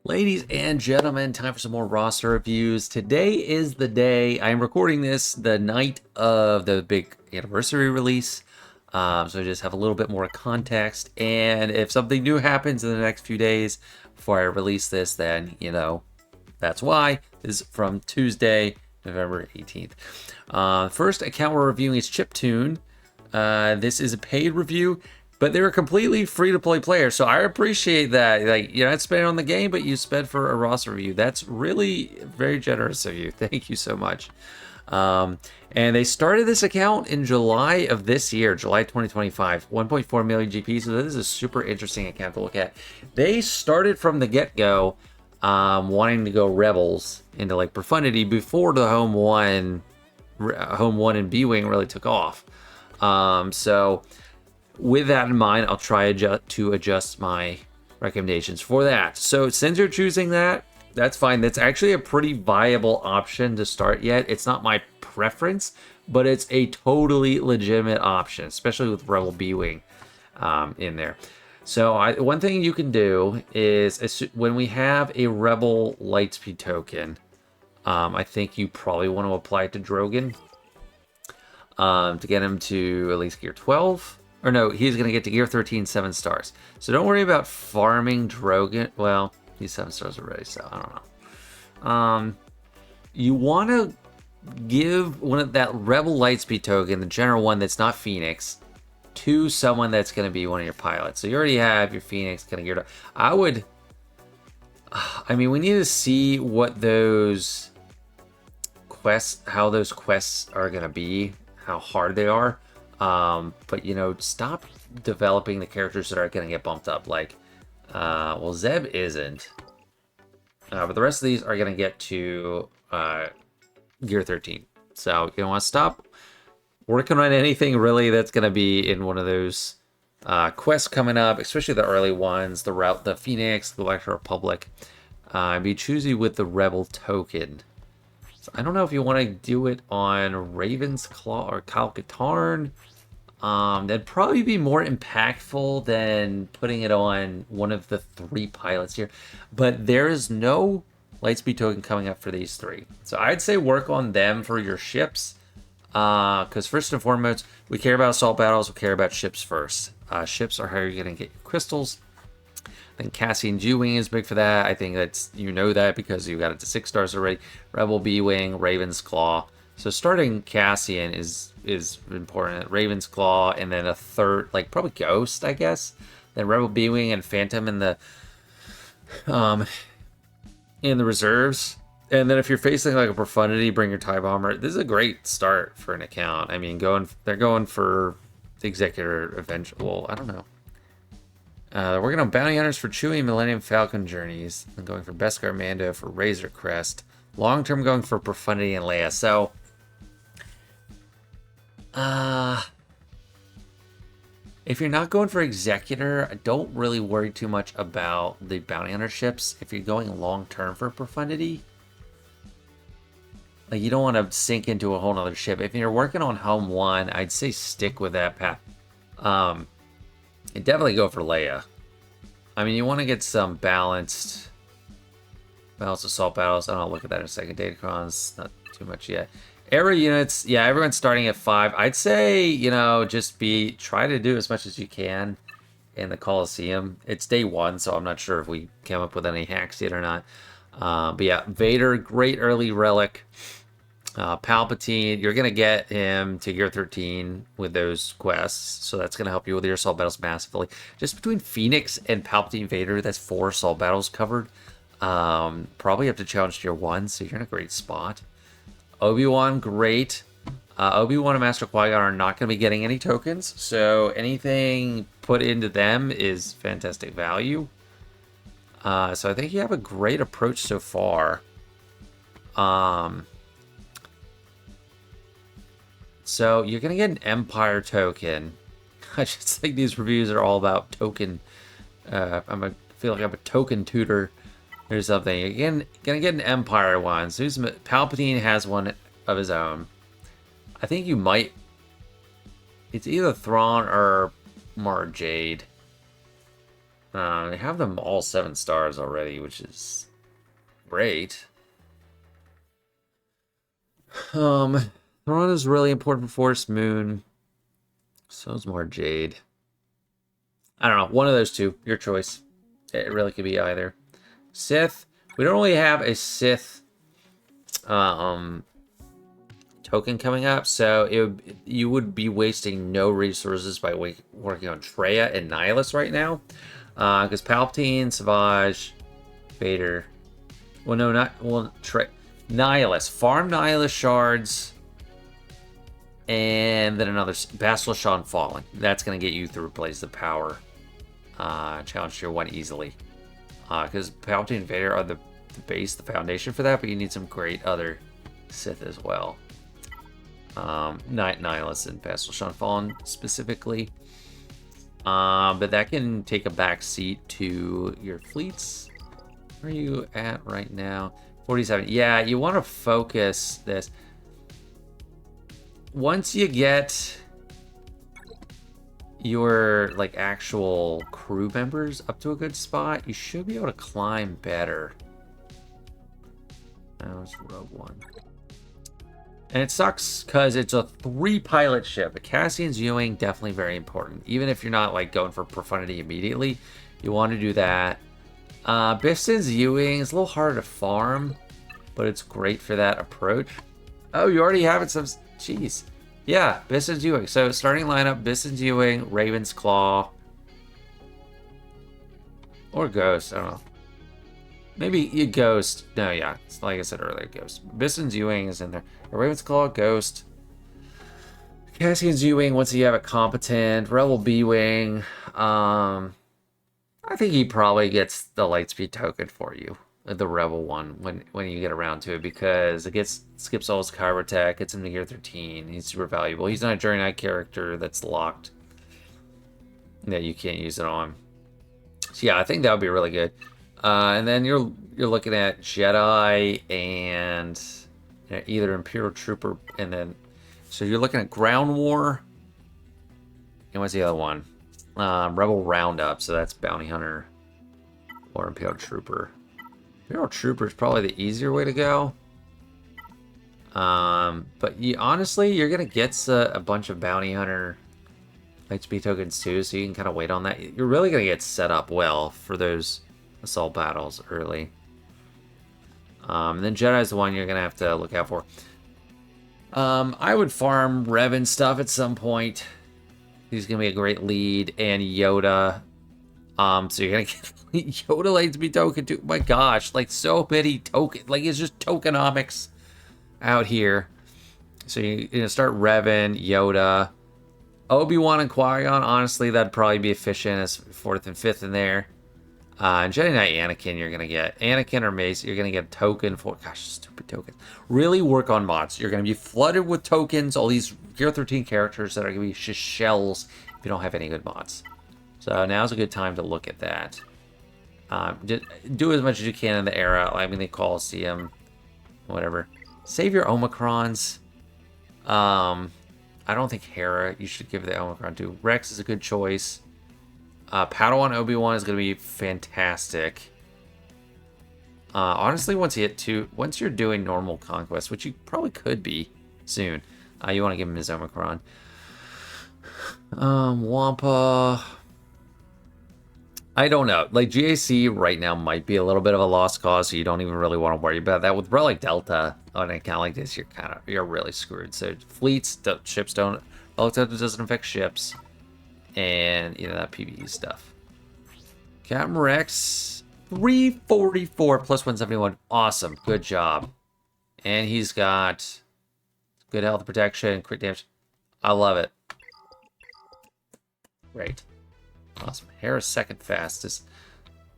Ladies and gentlemen, time for some more roster reviews. Today is the day. I'm recording this the night of the big anniversary release. So I just have a little bit more context. And if something new happens in the next few days before I release this, then, that's why. This is from Tuesday, November 18th. First account we're reviewing is Chiptoon. This is a paid review, but they're a completely free-to-play player, so I appreciate that. Like, you're not spending on the game, but you spent for a roster review. That's really very generous of you. Thank you so much. And they started this account in July of this year, July 2025, 1.4 million GP. So this is a super interesting account to look at. They started from the get-go wanting to go Rebels into like Profundity before the Home 1 and B-Wing really took off. So with that in mind, I'll try to adjust my recommendations for that. So since you're choosing that, that's fine. That's actually a pretty viable option to start yet. It's not my preference, but it's a totally legitimate option, especially with Rebel B-Wing in there. So one thing you can do is when we have a Rebel Lightspeed token, I think you probably want to apply it to Drogon to get him to at least gear 12. Or no, he's going to get to gear 13, 7 stars. So don't worry about farming Drogon. Well, he's 7 stars already, so I don't know. You want to give one of that Rebel Lightspeed token, the general one that's not Phoenix, to someone that's going to be one of your pilots. So you already have your Phoenix kind of geared up. I mean, we need to see what those quests, how those quests are going to be, how hard they are. But stop developing the characters that are going to get bumped up. Like, well, Zeb isn't. But the rest of these are going to get to gear 13. So you want to stop working on anything really that's going to be in one of those quests coming up, especially the early ones, the Phoenix, the Electro Republic. Be choosy with the Rebel token. So I don't know if you want to do it on Raven's Claw or Kyle Katarn. That'd probably be more impactful than putting it on one of the 3 pilots here. But there is no Lightspeed token coming up for these 3. So I'd say work on them for your ships. Because first and foremost, we care about assault battles, we care about ships first. Ships are how you're going to get your crystals. I think Cassian G-Wing is big for that. I think that's, that because you got it to 6 stars already. Rebel B-Wing, Raven's Claw. So starting Cassian is important. Raven's Claw, and then a third, like probably Ghost, I guess. Then Rebel B-Wing and Phantom in the reserves. And then if you're facing like a Profundity, bring your TIE Bomber. This is a great start for an account. I mean, they're going for the Executor eventually. Well, I don't know. They're working on Bounty Hunters for Chewie Millennium Falcon journeys. And going for Beskar Mando for Razor Crest. Long term going for Profundity and Leia. So if you're not going for Executor, I don't really worry too much about the Bounty Hunter ships. If you're going long term for Profundity, like, you don't want to sink into a whole nother ship. If you're working on Home 1, I'd say stick with that path. And definitely go for Leia. I mean, you want to get some balanced assault battles. I don't know, look at that in a second. Datacrons, not too much yet. Area units, yeah, everyone's starting at 5. I'd say, just try to do as much as you can in the Coliseum. It's day 1, so I'm not sure if we came up with any hacks yet or not. But yeah, Vader, great early relic. Palpatine, you're going to get him to gear 13 with those quests, so that's going to help you with your assault battles massively. Just between Phoenix and Palpatine Vader, that's 4 assault battles covered. Probably up to challenge tier 1, so you're in a great spot. Obi-Wan, great. Obi-Wan and Master Qui-Gon are not going to be getting any tokens, so anything put into them is fantastic value. So I think you have a great approach so far. So you're going to get an Empire token. I just think these reviews are all about token. I feel like I'm a token tutor or something. Again, going to get an Empire one. So Palpatine has one of his own. I think you might... It's either Thrawn or Mara Jade. They have them all 7 stars already, which is great. Thrawn is really important for Forest Moon. So is more Jade. I don't know. One of those two. Your choice. It really could be either. Sith. We don't really have a Sith token coming up, so you would be wasting no resources by working on Traya and Nihilus right now. Because Palpatine, Savage, Vader. Well, no, not... Well, Nihilus. Farm Nihilus shards. And then another Basilisk Shawn Fallen. That's going to get you through Blaze of Power. Challenge Tier 1 easily. Because Palpatine and Vader are the base, the foundation for that, but you need some great other Sith as well. Nihilus and Basilisk Shawn Fallen specifically. But that can take a back seat to your fleets. Where are you at right now? 47. Yeah, you want to focus this. Once you get your like actual crew members up to a good spot, you should be able to climb better. That was Rogue One. And it sucks because it's a 3-pilot ship. Cassian's Ewing, definitely very important. Even if you're not like going for profundity immediately, you want to do that. Biston's Ewing is a little harder to farm, but it's great for that approach. Oh, you already have it some... Jeez. Yeah, Biston's Ewing. So starting lineup, Biston's Ewing, Raven's Claw. Or Ghost, I don't know. Maybe you Ghost. No, yeah. It's like I said earlier, Ghost. Biston's Ewing is in there. Raven's Claw, Ghost. Cassian's Ewing, once you have it competent. Rebel B-Wing. I think he probably gets the Lightspeed token for you. The Rebel one, when you get around to it, because it skips all his Kyber tech, gets him to Gear 13. He's super valuable. He's not a Journey Knight character that's locked. That you can't use it on. So yeah, I think that would be really good. And then you're looking at Jedi and either Imperial Trooper, and then so you're looking at Ground War. And what's the other one? Rebel Roundup. So that's Bounty Hunter or Imperial Trooper. Imperial Trooper is probably the easier way to go. But honestly, you're gonna get a bunch of Bounty Hunter Lightspeed tokens too, so you can kind of wait on that. You're really gonna get set up well for those assault battles early. And then Jedi's the one you're gonna have to look out for. I would farm Revan stuff at some point. He's gonna be a great lead, and Yoda. So you're gonna get Yoda Lightspeed token too. My gosh, like so many token, like it's just tokenomics out here. So you're gonna start Revan, Yoda, Obi-Wan, and Qui-Gon. Honestly, that'd probably be efficient as 4th and 5th in there. And Jedi Knight Anakin, you're going to get Anakin or Mace. You're going to get a token for... Gosh, stupid tokens. Really work on mods. You're going to be flooded with tokens. All these Gear 13 characters that are going to be just shells if you don't have any good mods. So now's a good time to look at that. Just do as much as you can in the era. I mean, the Coliseum, whatever. Save your Omicrons. I don't think Hera you should give the Omicron to. Rex is a good choice. Padawan Obi-Wan is going to be fantastic. Honestly, once you're doing normal conquest, which you probably could be soon, you want to give him his Omicron. Wampa. I don't know. Like, GAC right now might be a little bit of a lost cause, so you don't even really want to worry about that. With Relic Delta on an account like this, you're really screwed. So fleets, ships don't. Relic Delta doesn't affect ships. And, that PvE stuff. Captain Rex, 344 plus 171. Awesome. Good job. And he's got good health protection, crit damage. I love it. Great. Awesome. Hera's second fastest.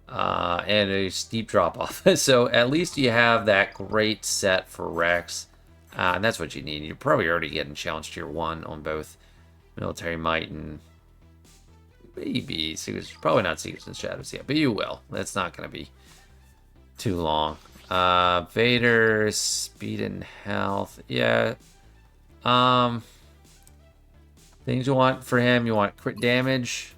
And a steep drop off. So at least you have that great set for Rex. And that's what you need. You're probably already getting Challenge Tier 1 on both Military Might and maybe Secrets. Probably not Secrets and Shadows yet, but you will. That's not going to be too long. Vader, speed and health. Yeah. Things you want for him. You want crit damage.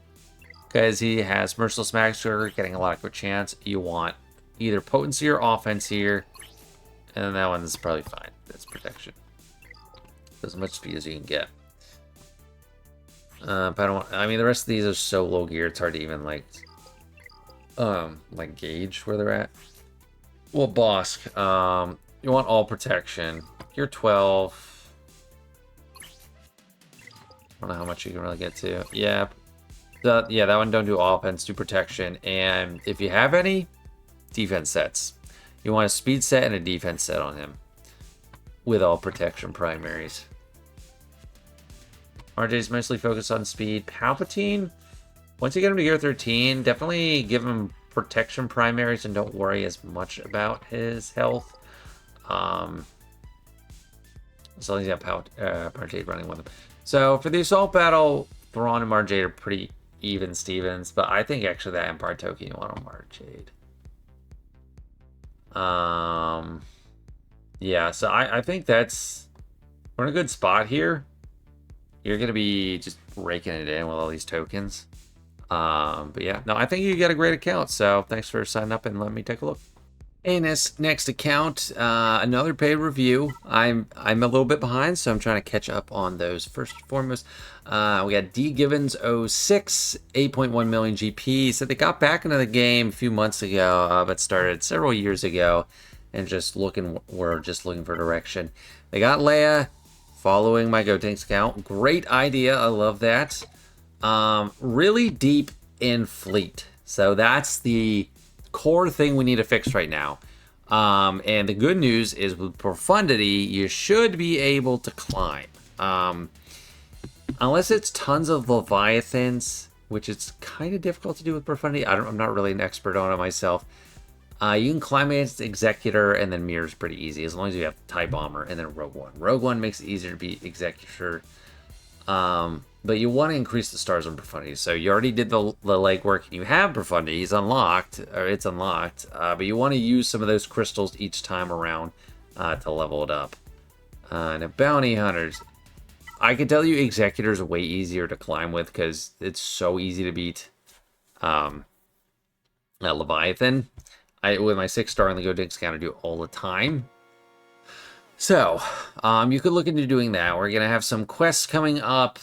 because he has Merciless Massacre, getting a lot of quick chance. You want either potency or offense here, and then that one's probably fine. That's protection. As much speed as you can get. But I don't. I mean, the rest of these are so low gear, it's hard to even like gauge where they're at. Well, Bosk, you want all protection. You're 12. I don't know how much you can really get to. Yeah. Yeah, that one don't do offense, do protection. And if you have any, defense sets. You want a speed set and a defense set on him. With all protection primaries. RJ's mostly focused on speed. Palpatine, once you get him to gear 13, definitely give him protection primaries and don't worry as much about his health. As long as you have Marjade running with him. So for the assault battle, Thrawn and Marjade are pretty even Stevens, but I think actually that Empire token you want on Marjade. Yeah, so I think we're in a good spot here. You're going to be just raking it in with all these tokens. But yeah, no, I think you got a great account. So thanks for signing up and letting me take a look. And this next account, another paid review. I'm a little bit behind, so I'm trying to catch up on those. First and foremost, we got D Givens 06, 8.1 million GP. So they got back into the game a few months ago, but started several years ago, and we're just looking for direction. They got Leia, following my GoTanks account. Great idea, I love that. Really deep in fleet, so that's the core thing we need to fix right now. And the good news is with profundity, you should be able to climb. Unless it's tons of Leviathans, which it's kind of difficult to do with profundity. I'm not really an expert on it myself. You can climb against Executor, and then Mirror's pretty easy, as long as you have TIE Bomber, and then Rogue One. Rogue One makes it easier to beat Executor. But you want to increase the stars on profundity. So you already did the legwork, and you have profundity. It's unlocked. But you want to use some of those crystals each time around to level it up. Now, bounty hunters. I can tell you Executor's way easier to climb with because it's so easy to beat Leviathan. With my 6-star on the GoTanks account, I do it all the time. So, you could look into doing that. We're going to have some quests coming up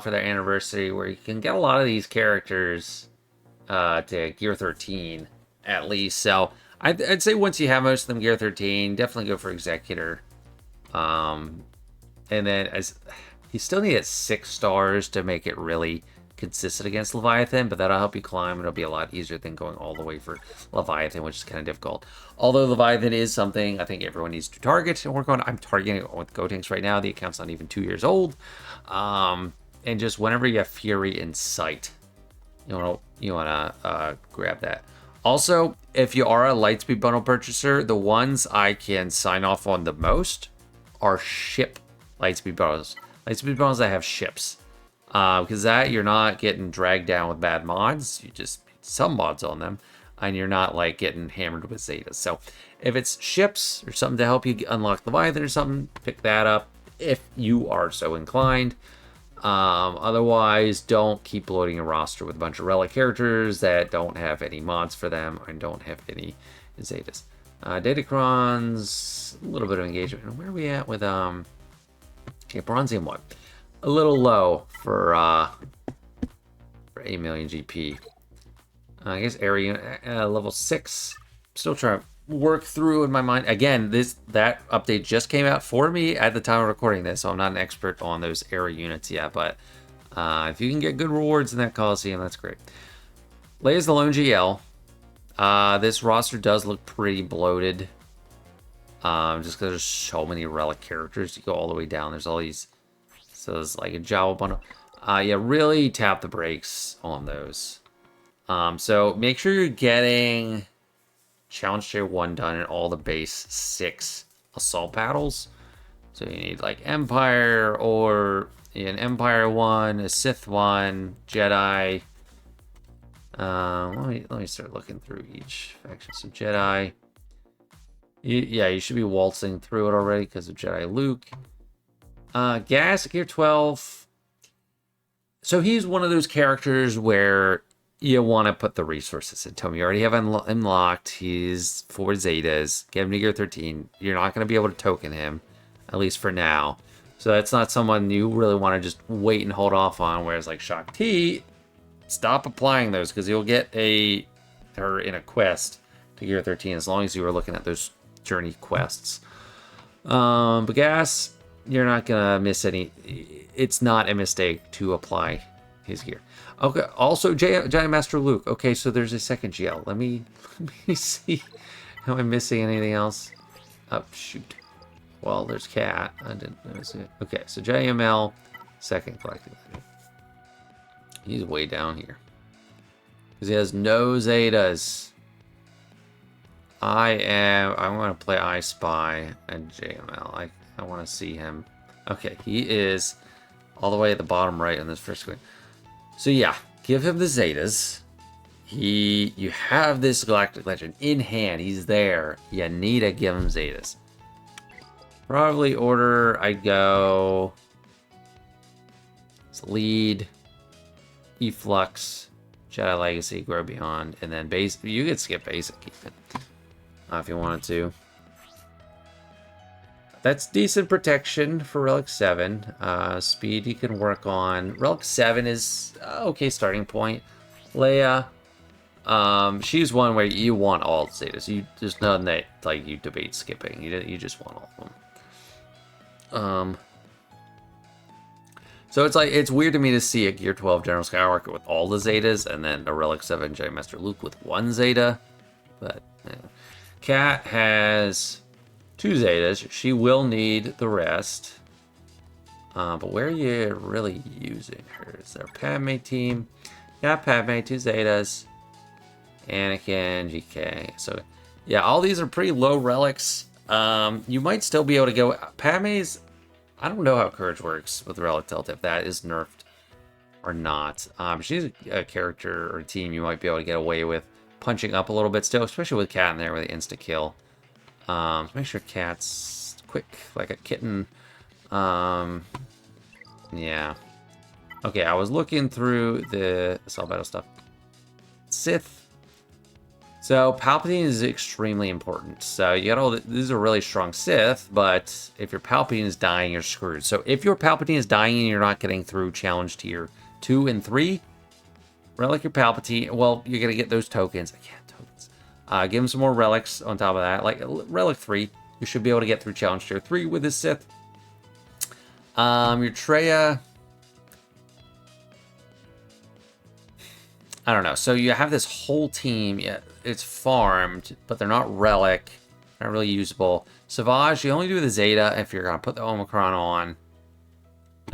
for their anniversary where you can get a lot of these characters to Gear 13, at least. So, I'd say once you have most of them Gear 13, definitely go for Executor. And then, you still need 6 stars to make it really consistent against Leviathan, but that'll help you climb. It'll be a lot easier than going all the way for Leviathan, which is kind of difficult. Although Leviathan is something I think everyone needs to target and work on. I'm targeting it with GoTanks right now. The account's not even 2 years old. And just whenever you have Fury in sight, you want to grab that. Also, if you are a Lightspeed bundle purchaser, the ones I can sign off on the most are ship Lightspeed bundles. Lightspeed bundles that have ships. Because that you're not getting dragged down with bad mods. You just some mods on them, and you're not like getting hammered with Zetas. So if it's ships or something to help you unlock Leviathan or something, pick that up if you are so inclined. Otherwise, don't keep loading a roster with a bunch of relic characters that don't have any mods for them and don't have any Zetas. Datacrons, a little bit of engagement. And where are we at with okay, Bronzium 1? A little low for 8 million GP. I guess area level 6. Still trying to work through in my mind. Again, that update just came out for me at the time of recording this, so I'm not an expert on those area units yet. But if you can get good rewards in that Coliseum, that's great. Leia's the lone GL. This roster does look pretty bloated. Just because there's so many relic characters. You go all the way down. There's all these. So it's like a Jawa bundle. Yeah, really tap the brakes on those. So make sure you're getting Challenge Tier 1 done in all the base 6 assault battles. So you need like Empire or an Empire 1, a Sith 1, Jedi. Let me start looking through each faction. So Jedi. Yeah, you should be waltzing through it already because of Jedi Luke. Gas, Gear 12. So he's one of those characters where you want to put the resources into him. You already have him locked. He's 4 Zetas. Get him to gear 13. You're not going to be able to token him, at least for now. So that's not someone you really want to just wait and hold off on. Whereas like Shakti, stop applying those because you'll get her in a quest to gear 13 as long as you are looking at those journey quests. But Gas, you're not going to miss any. It's not a mistake to apply his gear. Okay, also Giant Master Luke. Okay, so there's a second GL. Let me see. Am I missing anything else? Oh, shoot. Well, there's Cat. I didn't notice it. Okay, so JML, second collecting. He's way down here. Because he has no Zetas. I want to play I Spy and JML. I want to see him. Okay, he is all the way at the bottom right in this first screen. So yeah, give him the Zetas. You have this Galactic Legend in hand. He's there. You need to give him Zetas. Probably order, I'd go Lead, Efflux, Jedi Legacy, Grow Beyond, and then base. You could skip basic even if you wanted to. That's decent protection for Relic 7. Speed you can work on. Relic 7 is okay starting point. Leia, she's one where you want all the Zetas. There's none that like you debate skipping. You just want all of them. So it's weird to me to see a Gear 12 General Skywalker with all the Zetas and then a Relic 7 Jedi Master Luke with 1 Zeta. But yeah. Cat has 2 Zetas. She will need the rest. But where are you really using her? Is there Padme team? Yeah, Padme, 2 Zetas. Anakin, GK. So, yeah, all these are pretty low relics. You might still be able to go... Padme's... I don't know how Courage works with Relic Delta, if that is nerfed or not. She's a character or a team you might be able to get away with punching up a little bit still, especially with Cat in there with the insta-kill. Make sure Cat's quick, like a kitten. Yeah. Okay, I was looking through the Assault Battle stuff. Sith. So Palpatine is extremely important. So you got all these are really strong Sith, but if your Palpatine is dying, you're screwed. So if your Palpatine is dying and you're not getting through challenge tier 2 and 3, relic your Palpatine. Well, you're gonna get those tokens. I can't tokens. Give him some more relics on top of that. Like relic 3, you should be able to get through challenge tier 3 with this Sith. Your Traya. I don't know. So you have this whole team. Yeah, it's farmed, but they're not relic. Not really usable. Savage, you only do the Zeta if you're going to put the Omicron on.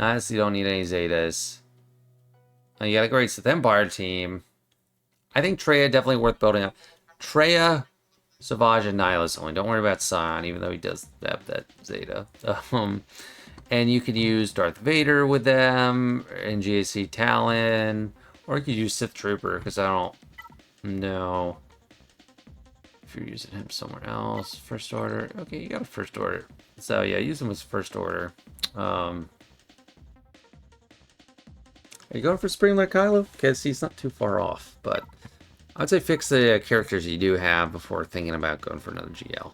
Honestly, you don't need any Zetas. You got a great Sith Empire team. I think Traya definitely worth building up. Traya, Savage, and Nihilus only. Don't worry about Sion, even though he does have that Zeta. And you can use Darth Vader with them, and GAC Talon. Or you could use Sith Trooper, because I don't know if you're using him somewhere else. First Order. Okay, you got a First Order. So, yeah, use him as First Order. Are you going for Spring-Like Kylo? Because he's not too far off. But I'd say fix the characters you do have before thinking about going for another GL.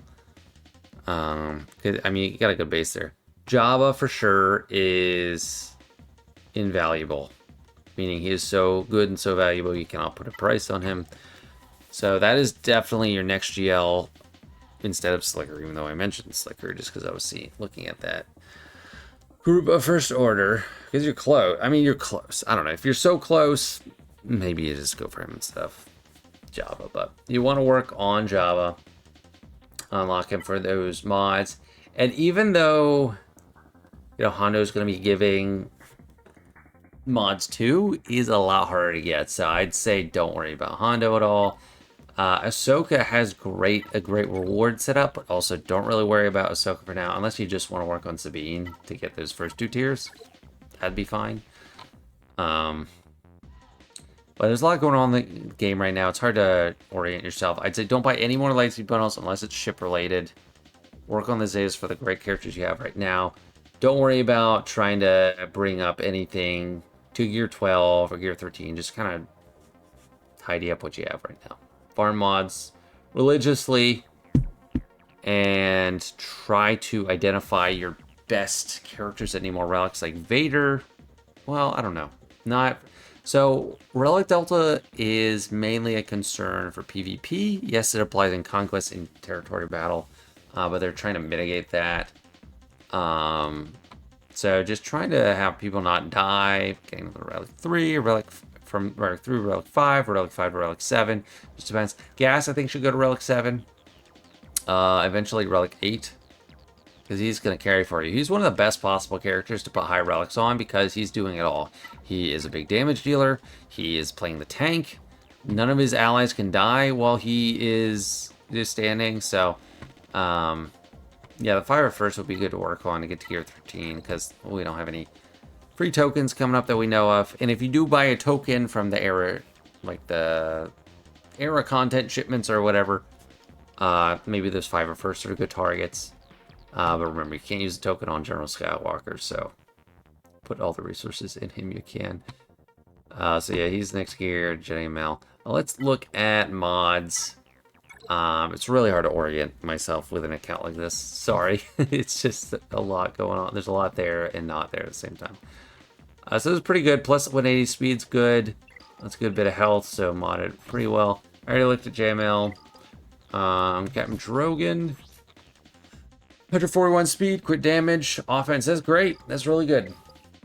I mean, you got a good base there. Jabba, for sure, is invaluable. Meaning he is so good and so valuable you cannot put a price on him. So that is definitely your next GL instead of Slicker, even though I mentioned Slicker just because I was looking at that group of First Order. Because you're close. I mean, you're close. I don't know. If you're so close, maybe you just go for him instead of Jabba. But you want to work on Jabba. Unlock him for those mods. And even though, Hondo's going to be giving mods 2 is a lot harder to get, so I'd say don't worry about Hondo at all. Ahsoka has a great reward setup, but also don't really worry about Ahsoka for now, unless you just want to work on Sabine to get those first 2 tiers. That'd be fine. But there's a lot going on in the game right now. It's hard to orient yourself. I'd say don't buy any more Lightspeed bundles unless it's ship related. Work on the Zetas for the great characters you have right now. Don't worry about trying to bring up anything to Gear 12 or Gear 13. Just kind of tidy up what you have right now. Farm mods religiously and try to identify your best characters that need more relics. Like Vader, well, I don't know. Not so. Relic Delta is mainly a concern for PvP. Yes, it applies in Conquest and Territory Battle, but they're trying to mitigate that. So just trying to have people not die, getting to Relic 3, or Relic from Relic 3 to Relic 5, or Relic 5 to Relic 7. Just depends. Gas, I think, should go to Relic 7. Eventually Relic 8. Because he's going to carry for you. He's one of the best possible characters to put high relics on because he's doing it all. He is a big damage dealer. He is playing the tank. None of his allies can die while he is just standing. So, yeah, the Fire First would be good to work on to get to Gear 13 because we don't have any free tokens coming up that we know of. And if you do buy a token from the era, like the era content shipments or whatever, maybe those Fire First are good targets. But remember, you can't use a token on General Skywalker, so put all the resources in him you can. So yeah, he's next gear, JML. Let's look at mods. It's really hard to orient myself with an account like this. Sorry, it's just a lot going on. There's a lot there and not there at the same time. So it's pretty good. Plus 180 speed's good. That's a good bit of health, so modded pretty well. I already looked at JML. Captain Drogon. 141 speed, quick damage, offense. That's great. That's really good.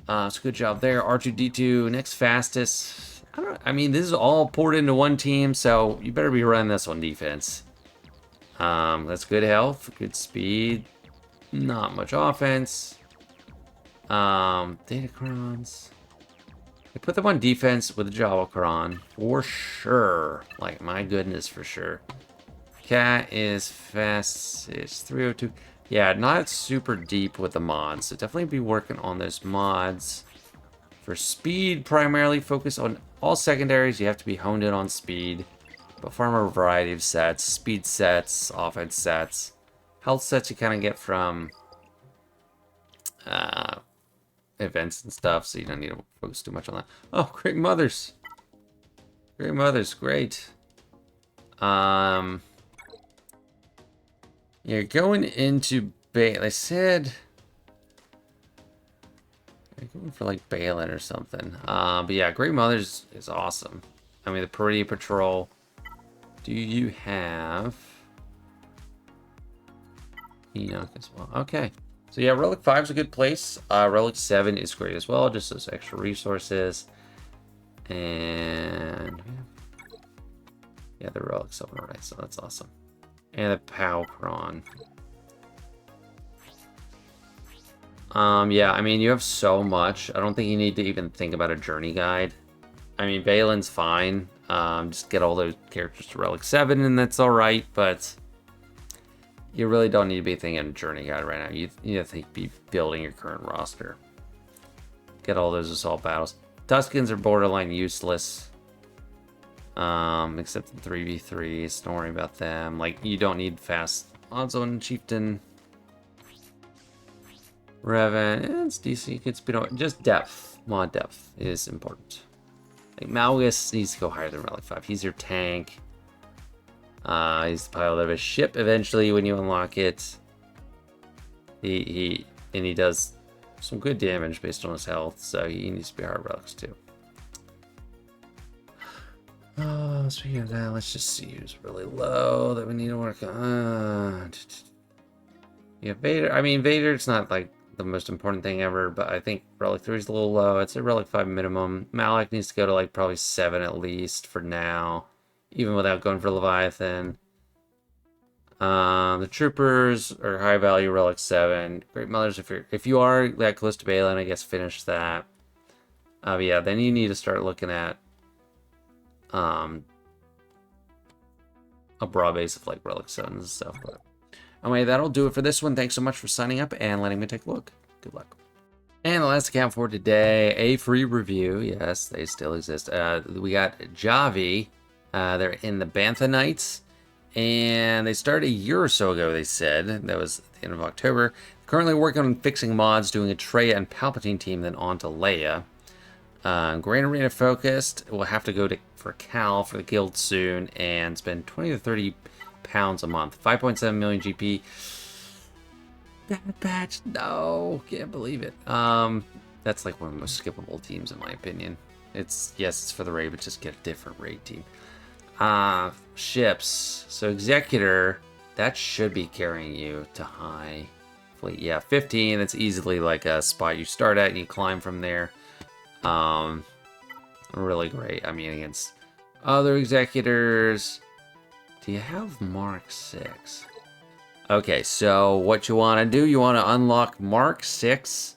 It's a good job there. R2D2, next fastest. I mean, this is all poured into one team, so you better be running this on defense. That's good health, good speed, not much offense. Datacrons. I put them on defense with the Javocron for sure. Like, my goodness, for sure. Cat is fast. It's 302. Yeah, not super deep with the mods, so definitely be working on those mods. For speed, primarily focus on all secondaries. You have to be honed in on speed, but farm a variety of sets, speed sets, offense sets, health sets you kind of get from events and stuff, so you don't need to focus too much on that. Oh, great mothers. Great mothers, great. You're going into I said you're going for like Balin or something. But yeah, Great Mothers is awesome. I mean, the Parade Patrol. Do you have Enoch as well? Okay. So yeah, Relic 5 is a good place. Relic 7 is great as well, just those extra resources. And yeah, the Relic 7, alright, so that's awesome. And the Powcron. Yeah, I mean, you have so much. I don't think you need to even think about a journey guide. I mean, Balin's fine. Just get all those characters to Relic 7 and that's alright, but you really don't need to be thinking journey guide right now. You need to be building your current roster. Get all those assault battles. Tuskens are borderline useless. Except in 3v3s, don't worry about them. Like, you don't need fast odds on Chieftain. Revan, it's decent. Good speed. Just depth. Mod depth is important. Like, Malgus needs to go higher than Relic 5. He's your tank. He's the pilot of a ship eventually when you unlock it. He does some good damage based on his health, so he needs to be hard relics too. Oh, speaking of that, let's just see who's really low that we need to work on. Yeah, Vader. I mean, Vader's not like the most important thing ever, but I think Relic 3 is a little low. It's a Relic 5 minimum. Malak needs to go to like probably 7 at least for now, even without going for Leviathan. The Troopers are high value Relic 7. Great Mothers, if you are that close to Balin, I guess finish that. But yeah, then you need to start looking at a broad base of like Relic 7s and stuff. But anyway, that'll do it for this one. Thanks so much for signing up and letting me take a look. Good luck. And the last account for today, a free review. Yes, they still exist. We got Javi. They're in the Bantha Knights. And they started a year or so ago, they said. That was at the end of October. Currently working on fixing mods, doing a Traya and Palpatine team, then on to Leia. Grand Arena focused. We'll have to go for Cal for the guild soon and spend 20 to 30 pounds a month. 5.7 million GP. Bad batch. No, can't believe it. That's like one of the most skippable teams in my opinion. It's for the raid, but just get a different raid team. Ships. So Executor, that should be carrying you to high fleet. Yeah, 15. That's easily like a spot you start at and you climb from there. Really great. I mean, against other Executors. Do you have Mark 6? Okay, so what you want to do, you want to unlock Mark 6,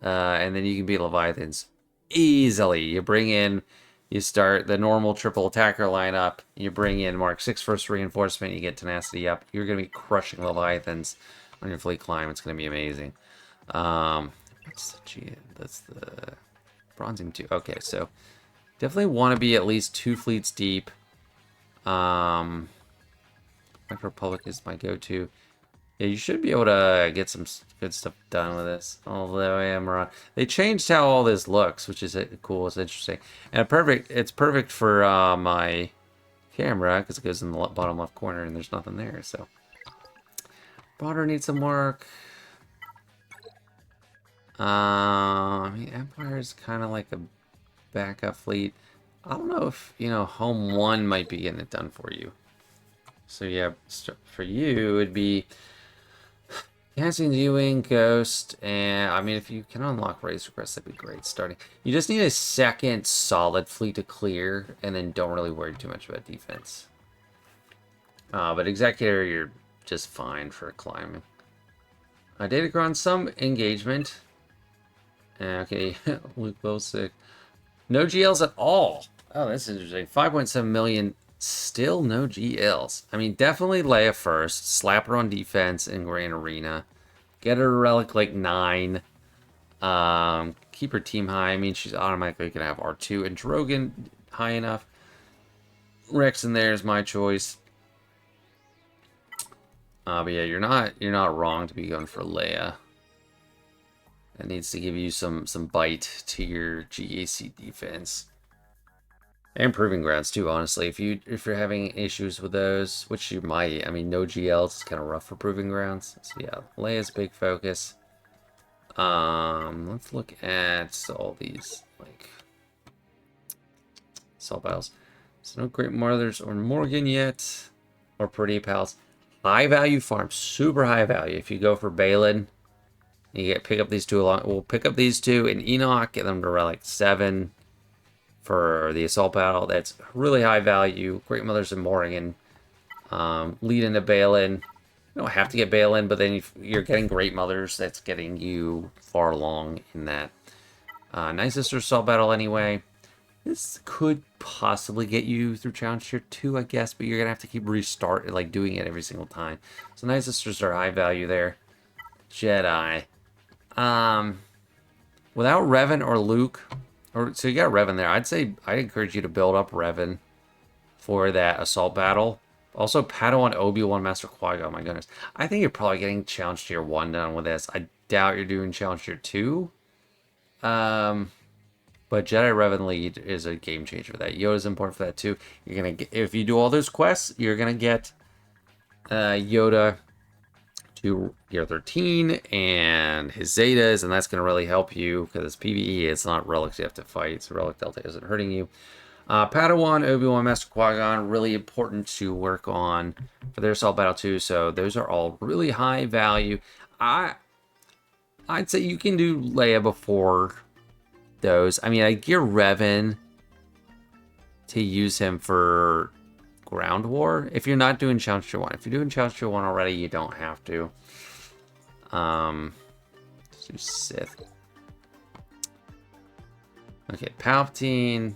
and then you can beat Leviathans easily. You start the normal triple attacker lineup, you bring in Mark 6 first reinforcement, you get Tenacity up. You're going to be crushing Leviathans on your fleet climb. It's going to be amazing. That's the Bronzing 2. Okay, so definitely want to be at least 2 fleets deep. Republic is my go-to. Yeah, you should be able to get some good stuff done with this. Although I am wrong. They changed how all this looks, which is cool. It's interesting. And it's perfect for my camera because it goes in the bottom left corner and there's nothing there. So, Border needs some work. I mean, Empire is kind of like a backup fleet. I don't know if, Home 1 might be getting it done for you. So yeah, for you, it'd be Casting Viewing, Ghost, and I mean, if you can unlock Race Request, that'd be great starting. You just need a second solid fleet to clear, and then don't really worry too much about defense. But Executor, you're just fine for climbing. Datacron, some engagement. Okay, Luke Bosick. No GLs at all. Oh, that's interesting. 5.7 million. Still no GLs. I mean, definitely Leia first. Slap her on defense in Grand Arena. Get her to Relic like 9. Keep her team high. I mean, she's automatically going to have R2 and Drogon high enough. Rex in there is my choice. But yeah, you're not wrong to be going for Leia. That needs to give you some bite to your GAC defense. And Proving Grounds too, honestly. If you're having issues with those, which you might, I mean, no GLs is kind of rough for Proving Grounds. So yeah, Leia's big focus. Let's look at all these like assault battles. So no Great Mothers or Morgan yet, or Pretty Pals. High value farms, super high value. If you go for Balin, you pick up these two along. We'll pick up these two in Enoch, get them to Relic 7. For the assault battle, that's really high value. Great Mothers and Morrigan lead into Balin. You don't have to get Balin, but then you're getting Great Mothers. That's getting you far along in that Night Sister assault battle anyway. This could possibly get you through Challenge Tier 2, I guess, but you're going to have to keep doing it every single time. So Night Sisters are high value there. Jedi. Without Revan or Luke... So you got Revan there. I'd encourage you to build up Revan for that assault battle. Also, Padawan, Obi-Wan, Master Qui-Gon. My goodness. I think you're probably getting Challenge Tier 1 done with this. I doubt you're doing Challenge Tier 2. But Jedi Revan Lead is a game changer for that. Yoda's important for that too. You're gonna get, if you do all those quests, you're gonna get Yoda to Gear 13 and his Zetas, and that's going to really help you because it's PvE. It's not relics you have to fight, so Relic Delta isn't hurting you. Padawan, Obi-Wan, Master Qui-Gon, really important to work on for their assault battle too. So those are all really high value. I'd say you can do Leia before those. I mean, I gear Revan to use him for Ground War if you're not doing Challenge Tier 1. If you're doing Challenge Tier 1 already, you don't have to. Let's do Sith. Okay, Palpatine.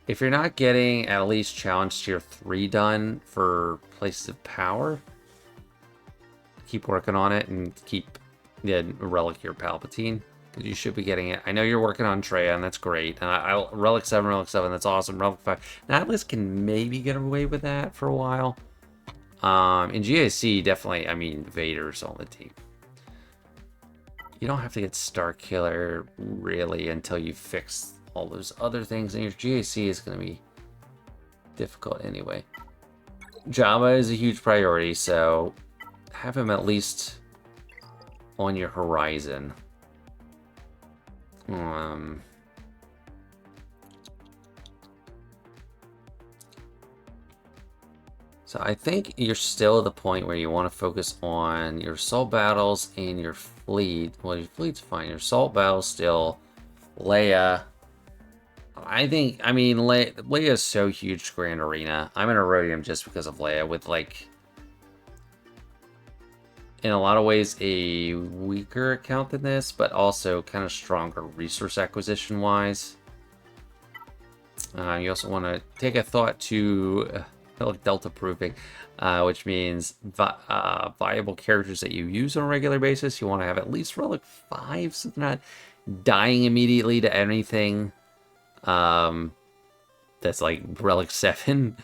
If you're not getting at least Challenge Tier 3 done for Places of Power, keep working on it and keep Relic your Palpatine. Because you should be getting it. I know you're working on Traya, and that's great. And Relic 7, that's awesome. Relic 5. Now, Atlas can maybe get away with that for a while. In GAC, definitely, I mean, Vader's on the team. you don't have to get Star Killer really until you fix all those other things, and your GAC is going to be difficult anyway. Java is a huge priority, so have him at least on your horizon. So I think you're still at the point where you want to focus on your assault battles and your fleet. Well, your fleet's fine. Your assault battles still. Leia. I mean, Leia is so huge, Grand Arena. I'm going to Rhodium just because of Leia with, like, in a lot of ways, a weaker account than this, but also kind of stronger resource acquisition-wise. You also want to take a thought to Relic Delta proofing, which means viable characters that you use on a regular basis. You want to have at least Relic 5, so they're not dying immediately to anything that's like Relic 7.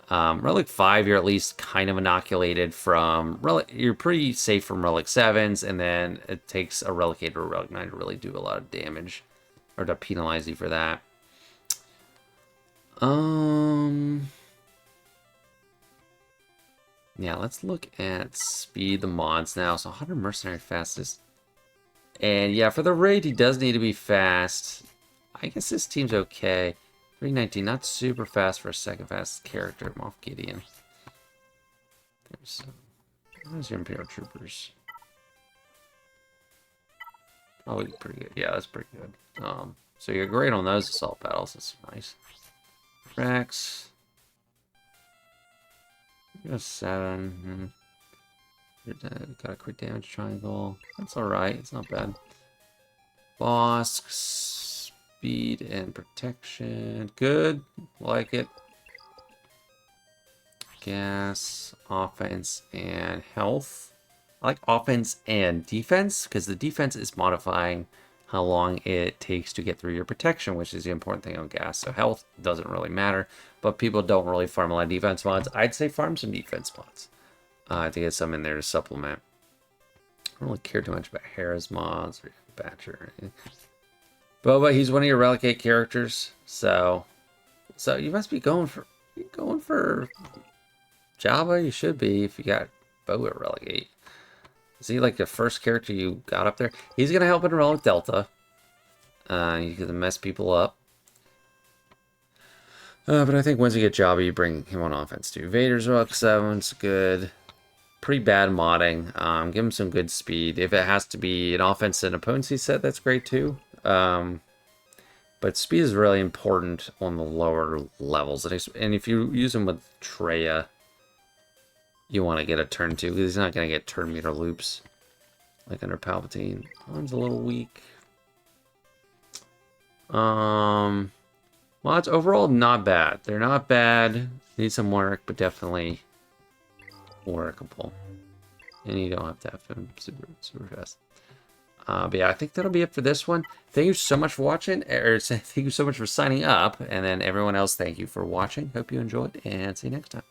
Relic 5, you're at least kind of inoculated from Relic. You're pretty safe from Relic 7s, and then it takes a Relic 8 or a Relic 9 to really do a lot of damage, or to penalize you for that. Yeah, let's look at speed the mods now. So 100 mercenary fastest. And yeah, for the raid, he does need to be fast. I guess this team's okay. 319, not super fast for a second fastest character. Moff Gideon. There's your Imperial Troopers. Probably pretty good. Yeah, that's pretty good. So you're great on those assault battles. That's nice. Rex. You got a 7. Got a quick damage triangle. That's alright. It's not bad. Bosk. Speed and protection. Good. Like it. Gas. Offense and health. I like offense and defense because the defense is modifying how long it takes to get through your protection, which is the important thing on gas. So health doesn't really matter, but people don't really farm a lot of defense mods. I'd say farm some defense mods to get some in there to supplement. I don't really care too much about Hera's mods or Batcher. Boba, he's one of your Relic 8 characters, so you must be going for Java. You should be if you got Boba Relic 8. Is he like the first character you got up there? He's going to help in Relic Delta. You can mess people up. But I think once you get Jabba, you bring him on offense too. Vader's Relic 7's good. Pretty bad modding. Give him some good speed. If it has to be an offense and opponency set, that's great too. But speed is really important on the lower levels. And if you use him with Traya, you want to get a turn 2, because he's not going to get turn meter loops like under Palpatine. One's a little weak. Mods overall not bad. They're not bad. Need some work, but definitely workable. And you don't have to have him super fast. But yeah, I think that'll be it for this one. Thank you so much for watching, or thank you so much for signing up, and then everyone else, thank you for watching. Hope you enjoyed, and see you next time.